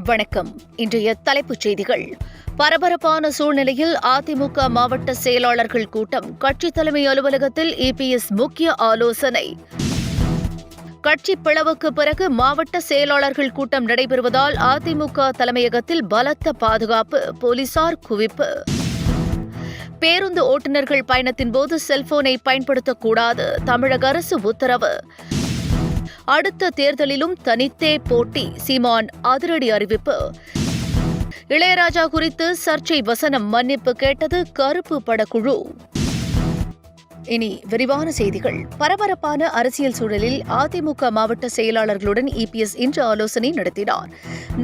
வணக்கம். இன்றைய தலைப்புச் செய்திகள். பரபரப்பான சூழ்நிலையில் அதிமுக மாவட்ட செயலாளர்கள் கூட்டம். கட்சி தலைமை அலுவலகத்தில் இபிஎஸ் முக்கிய ஆலோசனை. கட்சி பிளவுக்கு பிறகு மாவட்ட செயலாளர்கள் கூட்டம் நடைபெறுவதால் அதிமுக தலைமையகத்தில் பலத்த பாதுகாப்பு, போலீசார் குவிப்பு. பேருந்து ஓட்டுநர்கள் பயணத்தின் போது செல்போனை பயன்படுத்தக்கூடாது, தமிழக அரசு உத்தரவு. அடுத்த தேர்தலிலும் தனித்தே போட்டி, சீமான் அதிரடி அறிவிப்பு. இளையராஜா குறித்து சர்ச்சை வசனம், மன்னிப்பு கேட்டது கருப்பு படக்குழு. இனி விரிவான செய்திகள். பரபரப்பான அரசியல் சூழலில் அதிமுக மாவட்ட செயலாளர்களுடன் இபிஎஸ் இன்று ஆலோசனை நடத்தினார்.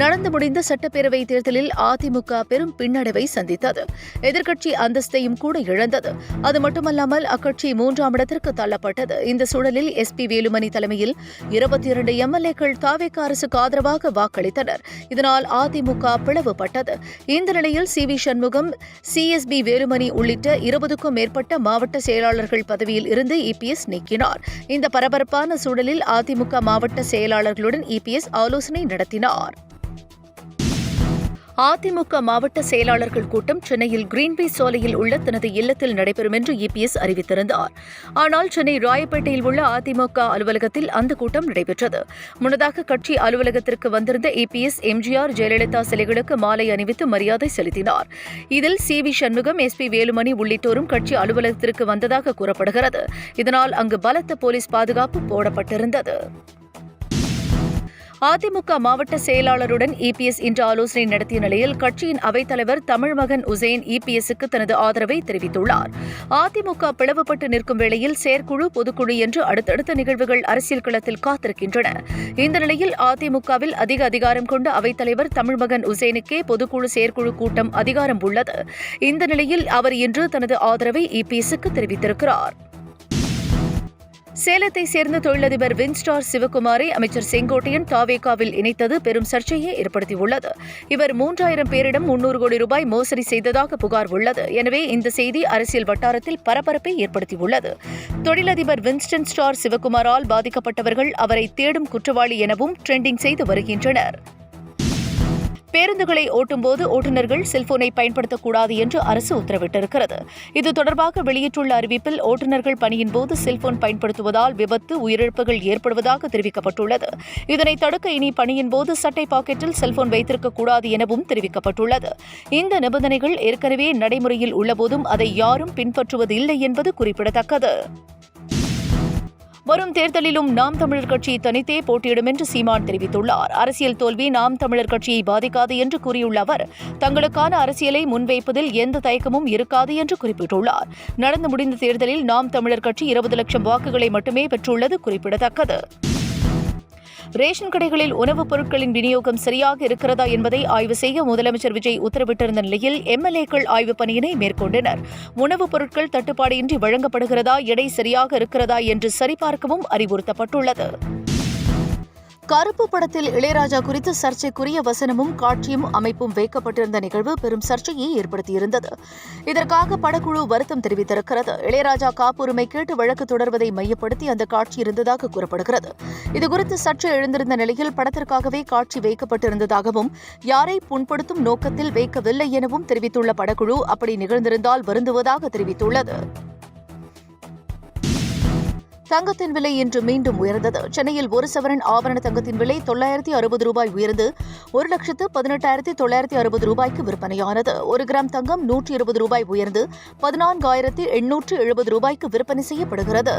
நடந்து முடிந்த சட்டப்பேரவைத் தேர்தலில் அதிமுக பெரும் பின்னடைவை சந்தித்தது. எதிர்க்கட்சி அந்தஸ்தையும் கூட இழந்தது. அது மட்டுமல்லாமல் அக்கட்சி 3ஆம் இடத்திற்கு தள்ளப்பட்டது. இந்த சூழலில் எஸ்பி வேலுமணி தலைமையில் 22 எம்எல்ஏக்கள் தாவேக அரசுக்கு ஆதரவாக வாக்களித்தனர். இதனால் அதிமுக பிளவுபட்டது. இந்த நிலையில் சி.வி. சண்முகம், சிஎஸ்பி வேலுமணி உள்ளிட்ட 20க்கும் மேற்பட்ட மாவட்ட செயலாளர்கள் பதவியில் இருந்து இபிஎஸ் நீக்கினார். இந்த பரபரப்பான சூழலில் அதிமுக மாவட்ட செயலாளர்களுடன் இபிஎஸ் ஆலோசனை நடத்தினார். அதிமுக மாவட்ட செயலாளர்கள் கூட்டம் சென்னையில் கிரீன்வே சாலையில் உள்ள தனது இல்லத்தில் நடைபெறும் என்று இபிஎஸ் அறிவித்திருந்தார். ஆனால் சென்னை ராயப்பேட்டையில் உள்ள அதிமுக அலுவலகத்தில் அந்த கூட்டம் நடைபெற்றது. முன்னதாக கட்சி அலுவலகத்திற்கு வந்திருந்த இபிஎஸ் எம்ஜிஆர், ஜெயலலிதா சிலைகளுக்கு மாலை அணிவித்து மரியாதை செலுத்தினார். இதில் சி.வி. சண்முகம், எஸ்பி வேலுமணி உள்ளிட்டோரும் கட்சி அலுவலகத்திற்கு வந்ததாக கூறப்படுகிறது. இதனால் அங்கு பலத்த போலீஸ் பாதுகாப்பு போடப்பட்டிருந்தது. அதிமுக மாவட்ட செயலாளருடன் இபிஎஸ் இன்று ஆலோசனை நடத்திய நிலையில் கட்சியின் அவைத்தலைவர் தமிழ்மகன் உசேன் இபிஎஸ்க்கு தனது ஆதரவை தெரிவித்துள்ளார். அதிமுக பிளவுபட்டு நிற்கும் வேளையில் செயற்குழு, பொதுக்குழு என்று அடுத்தடுத்த நிகழ்வுகள் அரசியல் களத்தில் காத்திருக்கின்றன. இந்த நிலையில் அதிமுகவில் அதிக அதிகாரம் கொண்ட அவைத்தலைவர் தமிழ்மகன் உசேனுக்கே பொதுக்குழு, செயற்குழு கூட்டம் அதிகாரம் உள்ளது. இந்த நிலையில் அவர் இன்று தனது ஆதரவை இபிஎஸ்க்கு தெரிவித்திருக்கிறார். சேலத்தை சேர்ந்த தொழிலதிபர் வின்ஸ்டார் சிவகுமாரை அமைச்சர் செங்கோட்டையன் தாவேகாவில் இணைத்தது பெரும் சர்ச்சையை ஏற்படுத்தியுள்ளது. இவர் 3000 பேரிடம் 300 கோடி ரூபாய் மோசடி செய்ததாக புகார் உள்ளது. எனவே இந்த செய்தி அரசியல் வட்டாரத்தில் பரபரப்பை ஏற்படுத்தியுள்ளது. தொழிலதிபர் வின்ஸ்டன் ஸ்டார் சிவகுமாரால் பாதிக்கப்பட்டவர்கள் அவரை தேடும் குற்றவாளி எனவும் ட்ரெண்டிங் செய்து வருகின்றனர். பேருந்துகளை ஓட்டும்போது ஓட்டுநர்கள் செல்போனை பயன்படுத்தக்கூடாது என்று அரசு உத்தரவிட்டிருக்கிறது. இது தொடர்பாக வெளியிட்டுள்ள அறிவிப்பில் ஓட்டுநர்கள் பணியின் போது செல்போன் பயன்படுத்துவதால் விபத்து, உயிரிழப்புகள் ஏற்படுவதாக தெரிவிக்கப்பட்டுள்ளது. இதனை தடுக்க இனி பணியின் போது சட்டை பாக்கெட்டில் செல்போன் வைத்திருக்கக்கூடாது எனவும் தெரிவிக்கப்பட்டுள்ளது. இந்த நிபந்தனைகள் ஏற்கனவே நடைமுறையில் உள்ளபோதும் அதை யாரும் பின்பற்றுவதில்லை என்பது குறிப்பிடத்தக்கது. வரும் தேர்தலிலும் நாம் தமிழர் கட்சி தனித்தே போட்டியிடும் என்று சீமான் தெரிவித்துள்ளார். அரசியல் தோல்வி நாம் தமிழர் கட்சியை பாதிக்காது என்று கூறியுள்ள அவர், தங்களுக்கான அரசியலை முன்வைப்பதில் எந்த தயக்கமும் இருக்காது என்று குறிப்பிட்டுள்ளார். நடந்து முடிந்த தேர்தலில் நாம் தமிழர் கட்சி 20 லட்சம் வாக்குகளை மட்டுமே பெற்றுள்ளது குறிப்பிடத்தக்கது. ரேஷன் கடைகளில் உணவுப் பொருட்களின் விநியோகம் சரியாக இருக்கிறதா என்பதை ஆய்வு செய்ய முதலமைச்சர் விஜய் உத்தரவிட்டிருந்த நிலையில் எம்எல்ஏக்கள் ஆய்வுப் பணியினை மேற்கொண்டனர். உணவுப் பொருட்கள் தட்டுப்பாடின்றி வழங்கப்படுகிறதா, எடை சரியாக இருக்கிறதா என்று சரிபார்க்கவும் அறிவுறுத்தப்பட்டுள்ளது. கருப்பு படத்தில் இளையராஜா குறித்து சர்ச்சைக்குரிய வசனமும் காட்சியும் அமைப்பும் வைக்கப்பட்டிருந்த நிகழ்வு பெரும் சர்ச்சையை ஏற்படுத்தியிருந்தது. இதற்காக படக்குழு வருத்தம் தெரிவித்திருக்கிறது. இளையராஜா காப்புரிமை கேட்டு வழக்கு தொடர்வதை மையப்படுத்தி அந்த காட்சி இருந்ததாக கூறப்படுகிறது. இதுகுறித்து சர்ச்சை எழுந்திருந்த நிலையில் படத்திற்காகவே காட்சி வைக்கப்பட்டிருந்ததாகவும் யாரை புண்படுத்தும் நோக்கத்தில் வைக்கவில்லை எனவும் தெரிவித்துள்ள படக்குழு அப்படி நிகழ்ந்திருந்தால் வருந்துவதாக தெரிவித்துள்ளது. தங்கத்தின் விலை இன்று மீண்டும் உயர்ந்தது. சென்னையில் 1 சவரன் ஆபரண தங்கத்தின் விலை 960 ரூபாய் உயர்ந்து 1,18,960 ரூபாய்க்கு விற்பனையானது. 1 கிராம் தங்கம் 120 ரூபாய் உயர்ந்து 14,870 ரூபாய்க்கு விற்பனை செய்யப்படுகிறது.